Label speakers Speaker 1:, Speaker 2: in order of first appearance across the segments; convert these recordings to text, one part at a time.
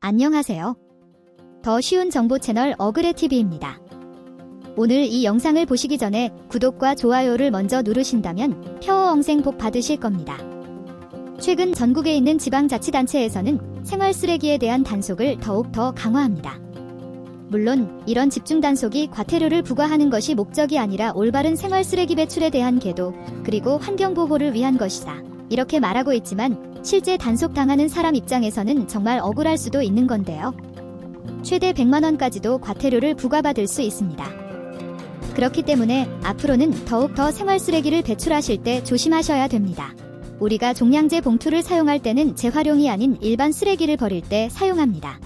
Speaker 1: 안녕하세요. 더 쉬운 정보 채널 어그레TV입니다. 오늘 이 영상을 보시기 전에 구독과 좋아요를 먼저 누르신다면 펴어엉생 복 받으실 겁니다. 최근 전국에 있는 지방자치단체에서는 생활 쓰레기에 대한 단속을 더욱 더 강화합니다. 물론 이런 집중 단속이 과태료를 부과하는 것이 목적이 아니라 올바른 생활 쓰레기 배출에 대한 계도, 그리고 환경 보호를 위한 것이다, 이렇게 말하고 있지만 실제 단속당하는 사람 입장에서는 정말 억울할 수도 있는 건데요. 최대 100만 원까지도 과태료를 부과받을 수 있습니다. 그렇기 때문에 앞으로는 더욱 더 생활 쓰레기를 배출하실 때 조심하셔야 됩니다. 우리가 종량제 봉투를 사용할 때는 재활용이 아닌 일반 쓰레기를 버릴 때 사용합니다.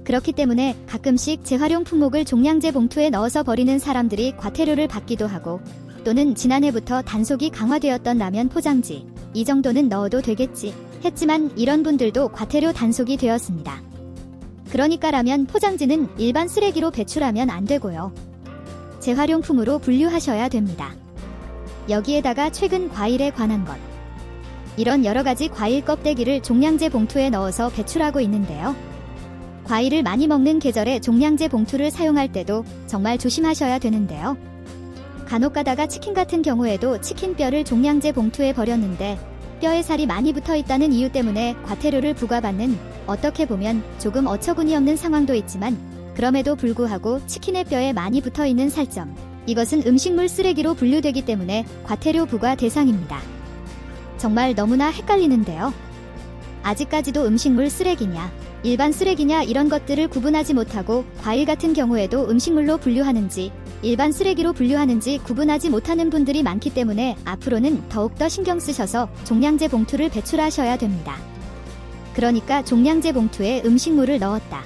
Speaker 1: 그렇기 때문에 가끔씩 재활용 품목을 종량제 봉투에 넣어서 버리는 사람들이 과태료를 받기도 하고, 또는 지난해부터 단속이 강화되었던 라면 포장지, 이 정도는 넣어도 되겠지 했지만 이런 분들도 과태료 단속이 되었습니다. 그러니까 라면 포장지는 일반 쓰레기로 배출하면 안 되고요. 재활용품으로 분류하셔야 됩니다. 여기에다가 최근 과일에 관한 것. 이런 여러가지 과일 껍데기를 종량제 봉투에 넣어서 배출하고 있는데요. 과일을 많이 먹는 계절에 종량제 봉투를 사용할 때도 정말 조심하셔야 되는데요. 간혹 가다가 치킨 같은 경우에도 치킨 뼈를 종량제 봉투에 버렸는데 뼈에 살이 많이 붙어 있다는 이유 때문에 과태료를 부과받는, 어떻게 보면 조금 어처구니 없는 상황도 있지만 그럼에도 불구하고 치킨의 뼈에 많이 붙어 있는 살점, 이것은 음식물 쓰레기로 분류되기 때문에 과태료 부과 대상입니다. 정말 너무나 헷갈리는데요. 아직까지도 음식물 쓰레기냐, 일반 쓰레기냐 이런 것들을 구분하지 못하고 과일 같은 경우에도 음식물로 분류하는지 일반 쓰레기로 분류하는지 구분하지 못하는 분들이 많기 때문에 앞으로는 더욱더 신경 쓰셔서 종량제 봉투를 배출하셔야 됩니다. 그러니까 종량제 봉투에 음식물을 넣었다.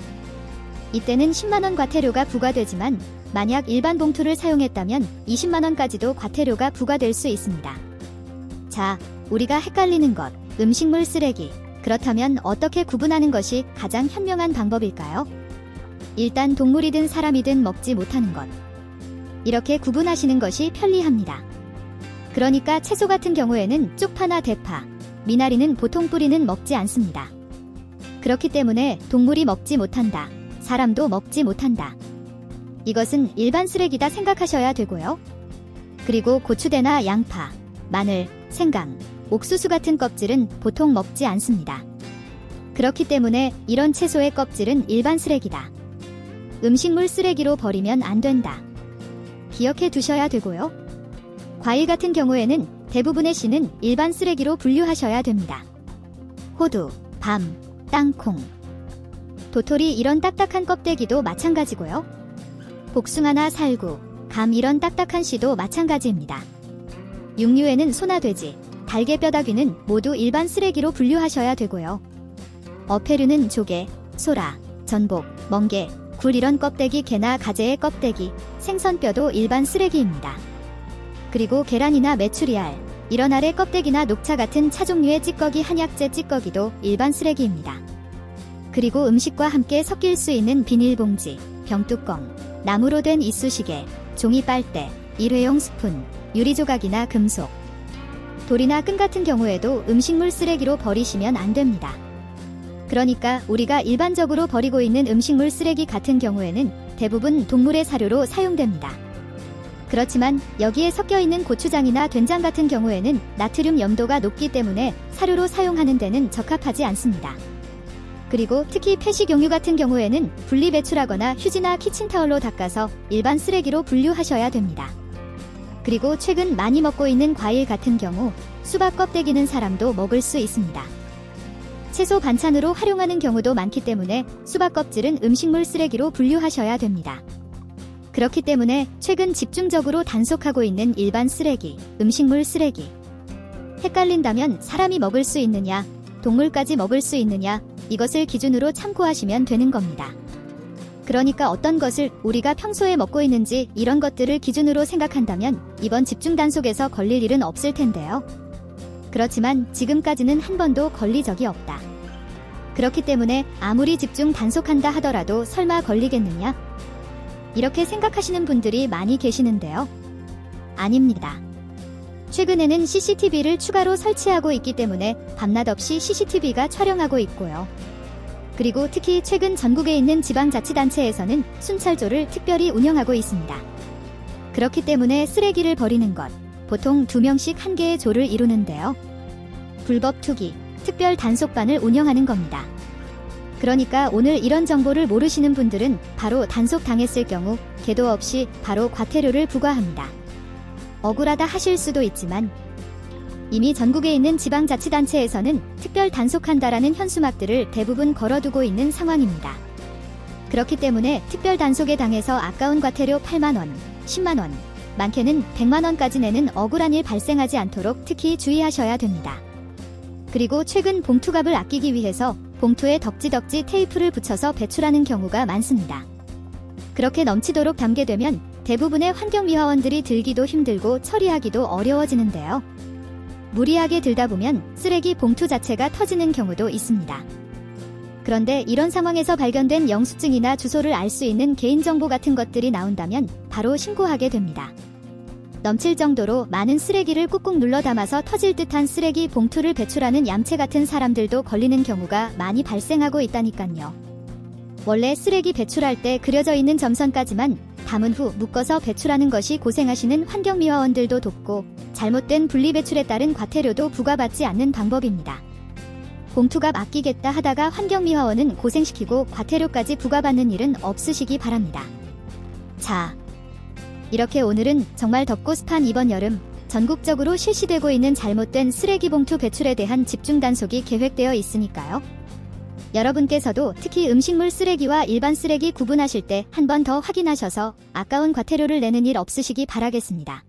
Speaker 1: 이때는 10만원 과태료가 부과되지만 만약 일반 봉투를 사용했다면 20만원까지도 과태료가 부과될 수 있습니다. 자, 우리가 헷갈리는 것, 음식물 쓰레기. 그렇다면 어떻게 구분하는 것이 가장 현명한 방법일까요? 일단 동물이든 사람이든 먹지 못하는 것. 이렇게 구분하시는 것이 편리합니다. 그러니까 채소 같은 경우에는 쪽파나 대파, 미나리는 보통 뿌리는 먹지 않습니다. 그렇기 때문에 동물이 먹지 못한다, 사람도 먹지 못한다. 이것은 일반 쓰레기다 생각하셔야 되고요. 그리고 고추대나 양파, 마늘, 생강, 옥수수 같은 껍질은 보통 먹지 않습니다. 그렇기 때문에 이런 채소의 껍질은 일반 쓰레기다. 음식물 쓰레기로 버리면 안 된다. 기억해 두셔야 되고요. 과일 같은 경우에는 대부분의 씨는 일반 쓰레기로 분류하셔야 됩니다. 호두, 밤, 땅콩, 도토리 이런 딱딱한 껍데기도 마찬가지고요. 복숭아나 살구, 감 이런 딱딱한 씨도 마찬가지입니다. 육류에는 소나 돼지, 달개 뼈다귀는 모두 일반 쓰레기로 분류하셔야 되고요. 어패류는 조개, 소라, 전복, 멍게, 굴 이런 껍데기, 게나 가재의 껍데기, 생선뼈도 일반 쓰레기입니다. 그리고 계란이나 메추리알, 이런 알의 껍데기나 녹차 같은 차 종류의 찌꺼기, 한약재 찌꺼기도 일반 쓰레기입니다. 그리고 음식과 함께 섞일 수 있는 비닐봉지, 병뚜껑, 나무로 된 이쑤시개, 종이 빨대, 일회용 스푼, 유리조각이나 금속, 돌이나 끈 같은 경우에도 음식물 쓰레기로 버리시면 안 됩니다. 그러니까 우리가 일반적으로 버리고 있는 음식물 쓰레기 같은 경우에는 대부분 동물의 사료로 사용됩니다. 그렇지만 여기에 섞여 있는 고추장이나 된장 같은 경우에는 나트륨 염도가 높기 때문에 사료로 사용하는 데는 적합하지 않습니다. 그리고 특히 폐식용유 같은 경우에는 분리 배출하거나 휴지나 키친타월로 닦아서 일반 쓰레기로 분류하셔야 됩니다. 그리고 최근 많이 먹고 있는 과일 같은 경우 수박 껍데기는 사람도 먹을 수 있습니다. 채소 반찬으로 활용하는 경우도 많기 때문에 수박 껍질은 음식물 쓰레기로 분류하셔야 됩니다. 그렇기 때문에 최근 집중적으로 단속하고 있는 일반 쓰레기, 음식물 쓰레기. 헷갈린다면 사람이 먹을 수 있느냐, 동물까지 먹을 수 있느냐, 이것을 기준으로 참고하시면 되는 겁니다. 그러니까 어떤 것을 우리가 평소에 먹고 있는지 이런 것들을 기준으로 생각한다면 이번 집중 단속에서 걸릴 일은 없을 텐데요. 그렇지만 지금까지는 한 번도 걸린 적이 없다. 그렇기 때문에 아무리 집중 단속한다 하더라도 설마 걸리겠느냐? 이렇게 생각하시는 분들이 많이 계시는데요. 아닙니다. 최근에는 CCTV를 추가로 설치하고 있기 때문에 밤낮 없이 CCTV가 촬영하고 있고요. 그리고 특히 최근 전국에 있는 지방자치단체에서는 순찰조를 특별히 운영하고 있습니다. 그렇기 때문에 쓰레기를 버리는 것, 보통 2명씩 한 개의 조를 이루는데요. 불법 투기, 특별 단속반을 운영하는 겁니다. 그러니까 오늘 이런 정보를 모르시는 분들은 바로 단속당했을 경우 계도 없이 바로 과태료를 부과합니다. 억울하다 하실 수도 있지만 이미 전국에 있는 지방자치단체에서는 특별 단속한다라는 현수막들을 대부분 걸어두고 있는 상황입니다. 그렇기 때문에 특별 단속에 당해서 아까운 과태료 8만원, 10만원, 많게는 100만원까지 내는 억울한 일 발생하지 않도록 특히 주의하셔야 됩니다. 그리고 최근 봉투값을 아끼기 위해서 봉투에 덕지덕지 테이프를 붙여서 배출하는 경우가 많습니다. 그렇게 넘치도록 담게 되면 대부분의 환경미화원들이 들기도 힘들고 처리하기도 어려워지는데요. 무리하게 들다 보면 쓰레기 봉투 자체가 터지는 경우도 있습니다. 그런데 이런 상황에서 발견된 영수증이나 주소를 알 수 있는 개인정보 같은 것들이 나온다면 바로 신고하게 됩니다. 넘칠 정도로 많은 쓰레기를 꾹꾹 눌러 담아서 터질 듯한 쓰레기 봉투를 배출하는 얌체 같은 사람들도 걸리는 경우가 많이 발생하고 있다니까요. 원래 쓰레기 배출할 때 그려져 있는 점선까지만 담은 후 묶어서 배출하는 것이 고생하시는 환경미화원들도 돕고 잘못된 분리배출에 따른 과태료도 부과받지 않는 방법입니다. 봉투값 아끼겠다 하다가 환경미화원은 고생시키고 과태료까지 부과받는 일은 없으시기 바랍니다. 자, 이렇게 오늘은 정말 덥고 습한 이번 여름 전국적으로 실시되고 있는 잘못된 쓰레기 봉투 배출에 대한 집중 단속이 계획되어 있으니까요. 여러분께서도 특히 음식물 쓰레기와 일반 쓰레기 구분하실 때 한 번 더 확인하셔서 아까운 과태료를 내는 일 없으시기 바라겠습니다.